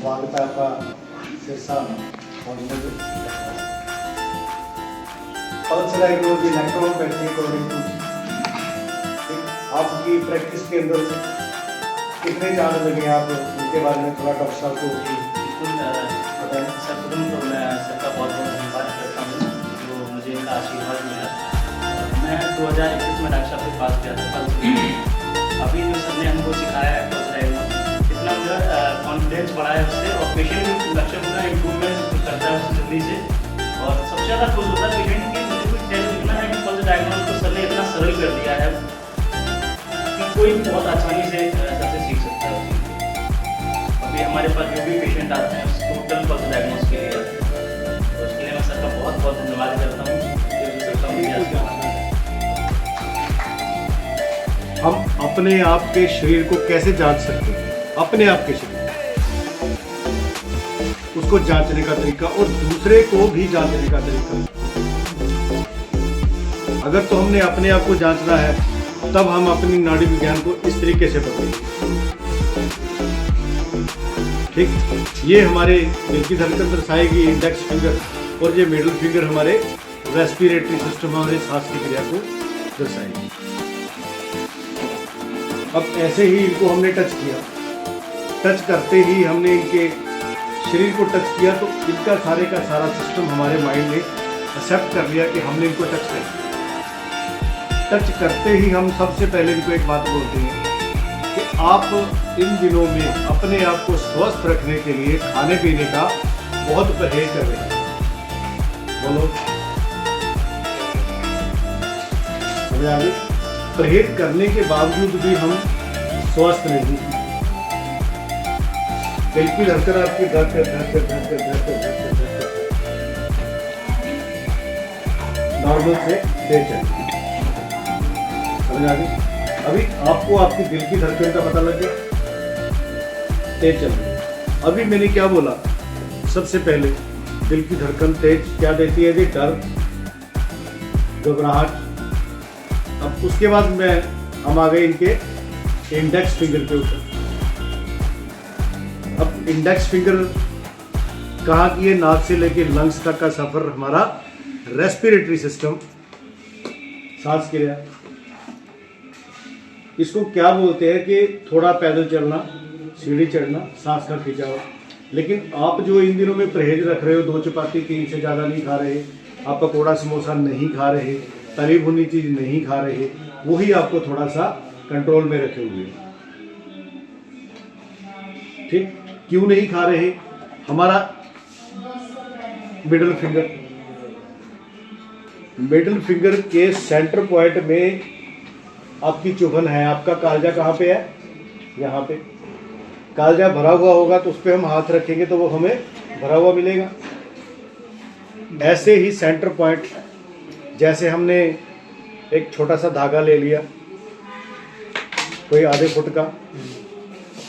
स्वागत है आपका Sirsa hospital. Pulse diagnose electropathy according to आपकी प्रैक्टिस के अंदर कितने चार्ज लगे आप उनके बारे में थोड़ा डॉक्टर साहब को बताएं। सर्वप्रथम तो मैं सर का बहुत बहुत धन्यवाद करता हूँ जो मुझे इनका आशीर्वाद मिला। मैं 2021 में डॉक्टर साहब के पास गया था पल्स। अभी जो सर ने हमको सिखाया है पल्स डायग्नोज, इतना मुझे कॉन्फिडेंस बढ़ा है उससे, और पेशेंट लक्षण का इम्प्रूवमेंट करता है उससे जल्दी से, और सबसे ज़्यादा खुश होता है पेशेंट की। मुझे कुछ टेस्ट लिखना है कि पल्स डायग्नोज को सर ने इतना सरल कर दिया है कि कोई भी बहुत आसानी से सबसे सीख सकता है। अभी हमारे पास जो भी पेशेंट आते हैं टोटल पल्स डायग्नोज के लिए आते हैं, तो उसके लिए मैं सर का बहुत बहुत धन्यवाद करता हूँ। सर का मुझे हम अपने आप के शरीर को कैसे जांच सकते हैं? अपने आप के शरीर उसको जांचने का तरीका और दूसरे को भी जांचने का तरीका। अगर तो हमने अपने आप को जांचना है तब हम अपनी नाड़ी विज्ञान को इस तरीके से बदलेंगे। ठीक, ये हमारे दिल की धड़कन दर्शाएगी इंडेक्स फिंगर, और ये मिडिल फिंगर हमारे रेस्पिरेटरी सिस्टम, हमारे सांस की क्रिया को दर्शाएगी। अब ऐसे ही इनको हमने टच किया, टच करते ही हमने इनके शरीर को टच किया तो इनका सारे का सारा सिस्टम हमारे माइंड ने एक्सेप्ट कर लिया कि हमने इनको टच कर दिया। टच करते ही हम सबसे पहले इनको एक बात बोलते हैं कि आप इन दिनों में अपने आप को स्वस्थ रखने के लिए खाने पीने का बहुत परहेज कर रहे हैं। बोलो, समझ आ गई? परहेज करने के बावजूद भी हम स्वस्थ नहीं। दिल की धड़कन आपकी नॉर्मल से तेज है। समझ आ गई? अभी आपको आपकी दिल की धड़कन का पता लग गया, तेज चल रही है। अभी मैंने क्या बोला? सबसे पहले दिल की धड़कन तेज क्या देती है? डर, घबराहट। अब उसके बाद हम आ गए इनके इंडेक्स फिंगर के ऊपर। अब इंडेक्स फिंगर कहाँ की है? नाक से लेके लंग्स तक का सफर हमारा रेस्पिरेटरी सिस्टम, सांस क्रिया। इसको क्या बोलते हैं कि थोड़ा पैदल चलना, सीढ़ी चढ़ना, सांस का खिंचाव। लेकिन आप जो इन दिनों में परहेज रख रहे हो, 2 चपाती 3 से ज़्यादा नहीं खा रहे, आप पकौड़ा समोसा नहीं खा रहे, तली भुनी चीज़ नहीं खा रहे, वही आपको थोड़ा सा कंट्रोल में रखे हुए। ठीक, क्यों नहीं खा रहे? हमारा मिडिल फिंगर के सेंटर पॉइंट में आपकी चुभन है। आपका कालजा कहाँ पे है? यहाँ पे। कालजा भरा हुआ होगा तो उस पर हम हाथ रखेंगे तो वो हमें भरा हुआ मिलेगा। ऐसे ही सेंटर पॉइंट, जैसे हमने एक छोटा सा धागा ले लिया, कोई आधे फुट का,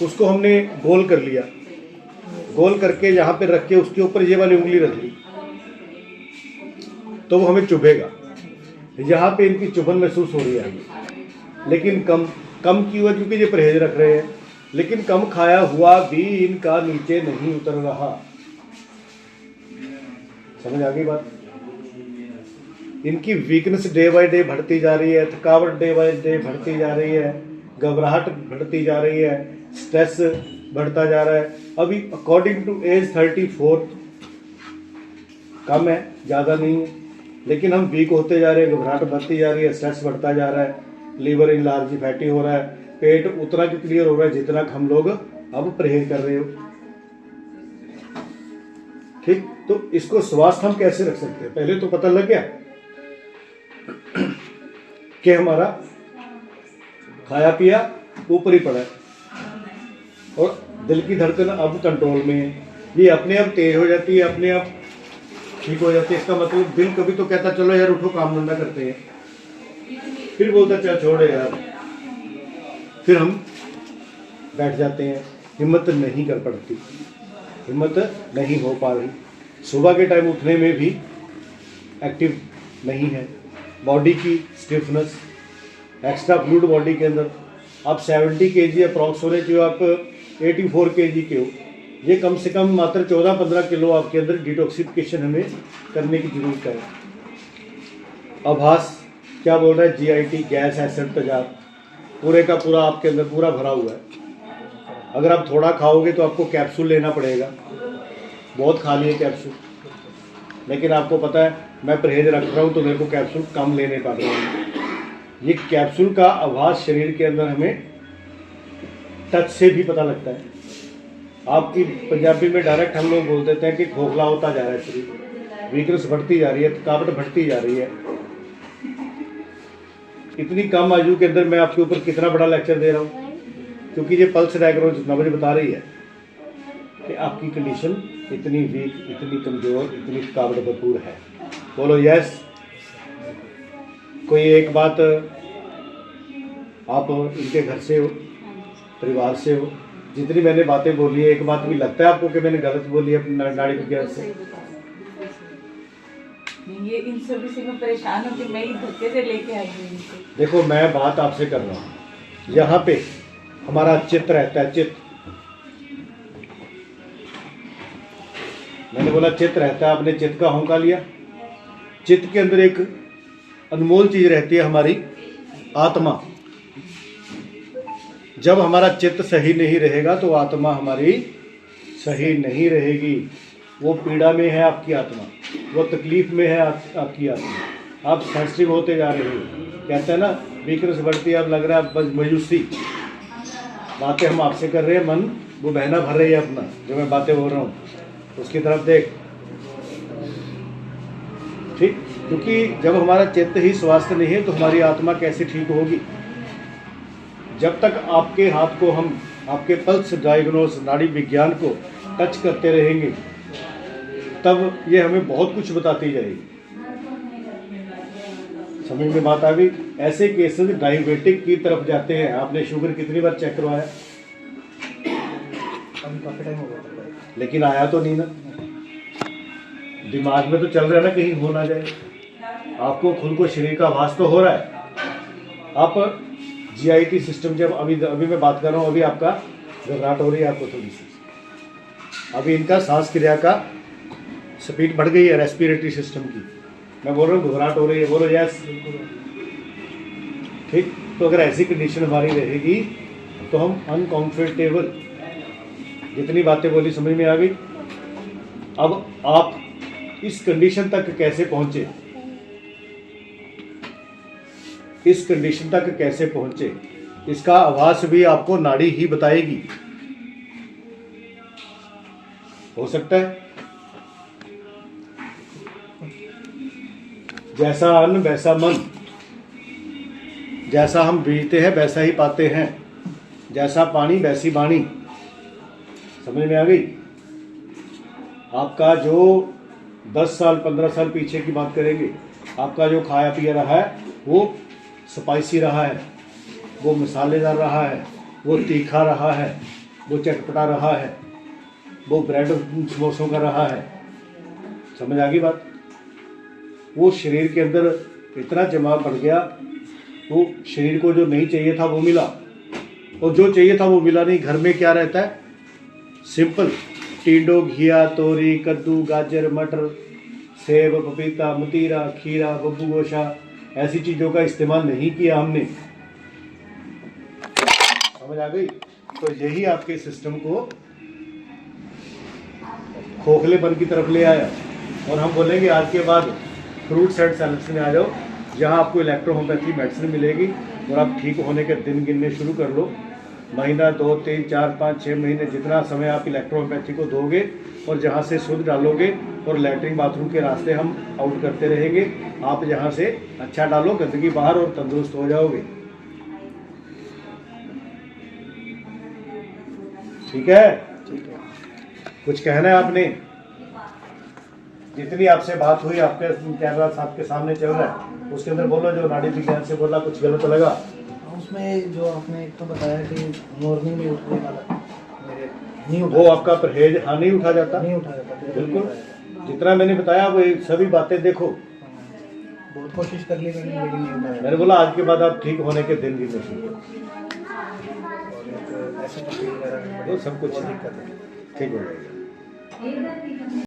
उसको हमने गोल कर लिया, गोल करके यहाँ पे रख के उसके ऊपर ये वाली उंगली रख ली तो वो हमें चुभेगा। यहाँ पे इनकी चुभन महसूस हो रही है, लेकिन कम क्यों है? क्योंकि ये परहेज रख रहे हैं। लेकिन कम खाया हुआ भी इनका नीचे नहीं उतर रहा। समझ आ गई बात? इनकी वीकनेस डे बाय डे बढ़ती जा रही है, थकावट डे बाय डे बढ़ती जा रही है, घबराहट बढ़ती जा रही है, स्ट्रेस बढ़ता जा रहा है। अभी अकॉर्डिंग टू एज 34 कम है, ज़्यादा नहीं है, लेकिन हम वीक होते जा रहे हैं, घबराहट बढ़ती जा रही है, स्ट्रेस बढ़ता जा रहा है, लीवर इनलार्ज फैटी हो रहा है, पेट उतना की क्लियर हो रहा है जितना हम लोग अब परहेज कर रहे हो। ठीक, तो इसको स्वास्थ्य हम कैसे रख सकते हैं? पहले तो पता लग गया कि हमारा खाया पिया ऊपर ही पड़ा है और दिल की धड़कन अब कंट्रोल में है। ये अपने आप तेज हो जाती है, अपने आप ठीक हो जाती है। इसका मतलब दिल कभी तो कहता चलो यार उठो काम धंधा करते हैं, फिर बोलता चल छोड़े यार, फिर हम बैठ जाते हैं। हिम्मत नहीं कर पड़ती, हिम्मत नहीं हो पा रही। सुबह के टाइम उठने में भी एक्टिव नहीं है, बॉडी की स्टिफनेस, एक्स्ट्रा फ्लूइड बॉडी के अंदर। आप 70 kg अप्रॉक्स हो रहे जो आप 84 kg के हो, ये कम से कम मात्र 14-15 किलो आपके अंदर डिटॉक्सिफिकेशन हमें करने की जरूरत है। आभास क्या बोल रहा है, GIT गैस एसिड तेजाब पूरे का पूरा आपके अंदर पूरा भरा हुआ है। अगर आप थोड़ा खाओगे तो आपको कैप्सूल लेना पड़ेगा, बहुत खा लिए कैप्सूल, लेकिन आपको पता है मैं परहेज रख रहा हूँ तो मेरे को कैप्सूल कम लेने पड़ रहे हैं। ये कैप्सूल का आभास शरीर के अंदर हमें टच से भी पता लगता है। आपकी पंजाबी में डायरेक्ट हम लोग बोल देते हैं कि खोखला होता जा रहा है शरीर, वीकनेस बढ़ती जा रही है, थकावट बढ़ती जा रही है। इतनी कम आयु के अंदर मैं आपके ऊपर कितना बड़ा लेक्चर दे रहा हूँ, क्योंकि ये पल्स डायग्नोसिस मुझे बता रही है कि आपकी कंडीशन इतनी वीक, इतनी कमज़ोर, इतनी थकावट भरपूर है। बोलो यस। कोई एक बात आप इनके घर से हो, परिवार से हो, जितनी मैंने बातें बोली है, एक बात भी लगता है आपको कि मैंने गलत बोली है अपनी नाड़ी विज्ञान से? ये इन सभी से मैं परेशान हूँ कि मैं ही धक्के से लेके आई हूँ इनको। देखो मैं बात आपसे कर रहा हूँ, यहाँ पे हमारा चित्त रहता है, चित्त, मैंने बोला चित्त रहता है, आपने चित्त का होंका लिया। चित्त के अंदर एक अनमोल चीज रहती है, हमारी आत्मा। जब हमारा चित्त सही नहीं रहेगा तो आत्मा हमारी सही नहीं रहेगी। वो पीड़ा में है आपकी आत्मा, वो तकलीफ में है आपकी आत्मा। आप सेंसिटिव होते जा रहे हो, कहते हैं ना वीकनेस बढ़ती है, अब लग रहा है बस मायूसी। बातें हम आपसे कर रहे हैं, मन वो बहना भर रही है अपना, जो मैं बातें बोल रहा हूँ उसकी तरफ देख, ठीक। क्योंकि जब हमारा चित्त ही स्वास्थ्य नहीं है तो हमारी आत्मा कैसे ठीक होगी? जब तक आपके हाथ को हम आपके पल्स डायग्नोस नाड़ी विज्ञान को टच करते रहेंगे तब ये हमें बहुत कुछ बताती जाएगी। समझ में बात आ गई? ऐसे केसेस डायबिटिक की तरफ जाते हैं। आपने शुगर कितनी बार चेक करवाया? काफी टाइम हो गया, लेकिन आया तो नहीं ना, दिमाग में तो चल रहा है ना कहीं हो ना जाए। आपको खुद को शरीर का आभास तो हो रहा है। आप GIT सिस्टम, जब अभी मैं बात कर रहा हूँ, अभी आपका घबराहट हो रही है आपको थोड़ी सी, अभी इनका सांस क्रिया का स्पीड बढ़ गई है रेस्पिरेटरी सिस्टम की। मैं बोल रहा हूँ घबराहट हो रही है, बोलो यस, ठीक। तो अगर ऐसी कंडीशन हमारी रहेगी तो हम अनकंफर्टेबल, जितनी बातें बोली समझ में आ गई। अब आप इस कंडीशन तक कैसे पहुंचे, इस कंडीशन तक कैसे पहुंचे, इसका आभास भी आपको नाड़ी ही बताएगी। हो सकता है जैसा अन्न वैसा मन, जैसा हम बीजते हैं वैसा ही पाते हैं, जैसा पानी वैसी वाणी। समझ में आ गई? आपका जो 10 साल 15 साल पीछे की बात करेंगे, आपका जो खाया पिया रहा है वो स्पाइसी रहा है, वो मसालेदार रहा है, वो तीखा रहा है, वो चटपटा रहा है, वो ब्रेड समोसों का रहा है। समझ आ गई बात? वो शरीर के अंदर इतना जमा पड़ गया, वो शरीर को जो नहीं चाहिए था वो मिला, और जो चाहिए था वो मिला नहीं। घर में क्या रहता है? सिंपल, टिंडो, घिया, तोरी, कद्दू, गाजर, मटर, सेब, पपीता, मतीरा, खीरा, बब्बू गोशा, ऐसी चीज़ों का इस्तेमाल नहीं किया हमने। समझ आ गई? तो यही आपके सिस्टम को खोखलेपन की तरफ ले आया। और हम बोलेंगे आज के बाद फ्रूट्स एंड सैलड्स में आ जाओ, जहाँ आपको इलेक्ट्रोहोम्योपैथी मेडिसिन मिलेगी और आप ठीक होने के दिन गिनने शुरू कर लो। महीना 2, 3, 4, 5, 6 महीने, जितना समय आप इलेक्ट्रोहोम्योपैथी को दोगे और जहाँ से शुद्ध डालोगे, और लैट्रिन बाथरूम के रास्ते हम आउट करते रहेंगे। आप जहाँ से अच्छा डालो, गंदगी बाहर, और तंदुरुस्त हो जाओगे। ठीक है? कुछ कहना है आपने? जितनी आपसे बात हुई, आपके कैमरा आपके सामने चल रहा है, उसके अंदर बोलो जो नाड़ी विज्ञान से बोला, कुछ गलत लगा? उसमें जो आपने एक तो बताया कि मॉर्निंग में उठने वाला मेरे नहीं वो आपका परहेज, हाँ, नहीं उठा जाता, नहीं उठा जाता, बिल्कुल। जितना मैंने बताया वो सभी बातें देखो। बहुत कोशिश कर ली मैंने, लेकिन नहीं उठाया। मैंने बोला आज के बाद आप ठीक होने के दिन गिनने शुरू करो। और एक ऐसे तकलीफ वगैरह तो सब कुछ बहुत दिक्कत है। ठीक हो जाएगा।